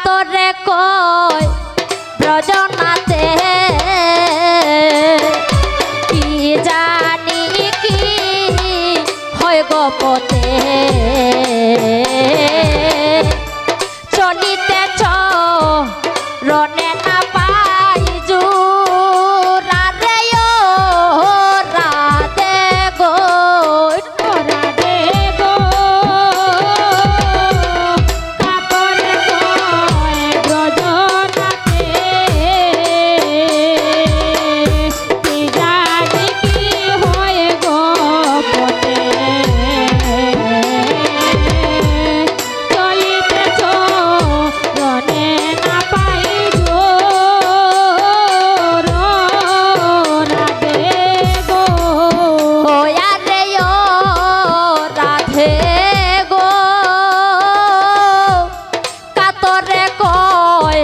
কাতরে কয় ব্রজনাতে কি জানি কি হয় গোপতে চলিতেছ রনে না পাই জুরারে ও রাধে গো রাধে গো কাতরে কয় ব্রজনাতে কি জানি কি হয় গোপতে চলিতেছ রনে না পাই জোর রাধে গো আরে ও রাধে গো কাতরে কয়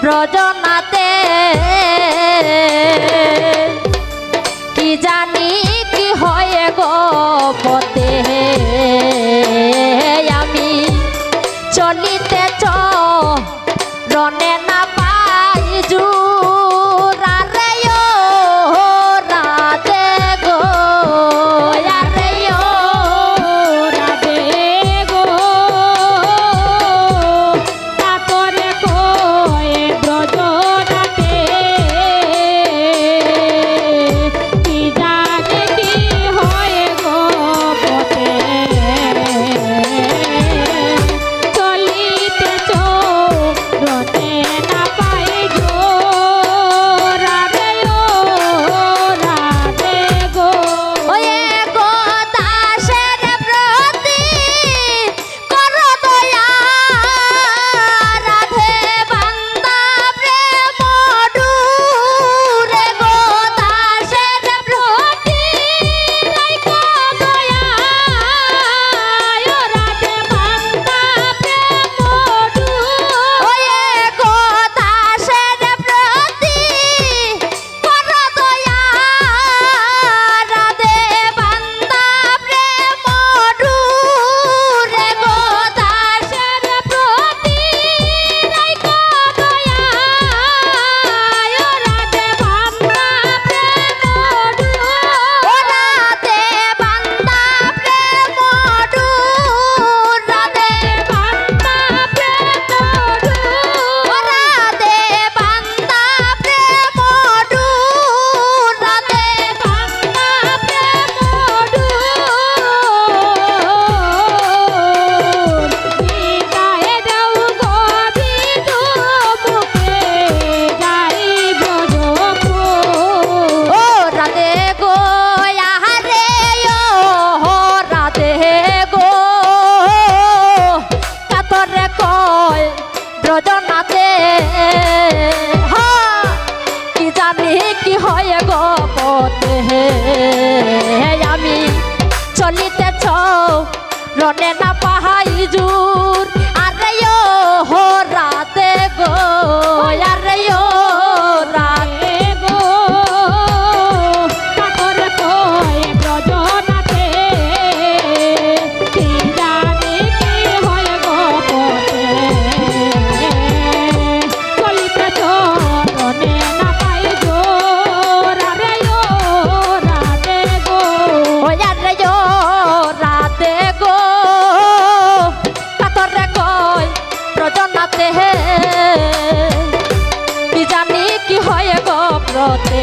ব্রজনাতে কি জানি কি হয় গোপতে আমি চলিতেছ রনে না পাই জুরারে ও রাধে গো আরে ও রাধে গো কাতরে কয় ব্রজনাতে কি জানি কি হয় গোপতে চলিতেছ রনে না পাই জোর রাধে ও রাধে গো ওয়ে গো দাসের প্রতি করো দয়া রাধে বান্দা প্রেম ডুরে গো দাসের প্রতি রাইখো দয়া রাধে বান্দা প্রেম ওয়ে গো দাসের প্রতি করো দয়া রাধে বান্দা প্রেম ডুরে গো দাসের প্রতি রাইখো দয়া রাধে বান্দা প্রেম ও রাধে বান্দা প্রেম রাধে বান্দা প্রেম ও রাধে বান্দা প্রেম রাধে বান্দা প্রেম বিদায় দেও গো বিদু মুখে যাই ব্রজপুর ও রাধে গো আহারে ও রাধে গো কাতরে কয় ব্রজনাতে কি জানি কি হয় গোপতে আমি চলিতেছ রনে না পাহাই জুর আরে ও রাধে গো আরে ও রাধে গো কাতরে কয় ব্রজনাতে কি জানি কি হয় গোপতে চলিতেছ রনে না পাই জোর আরে ও রাধে গো আরে ও রাধে গো কাতরে কয় ব্রজনাতে কি জানি কি হয় গোপতে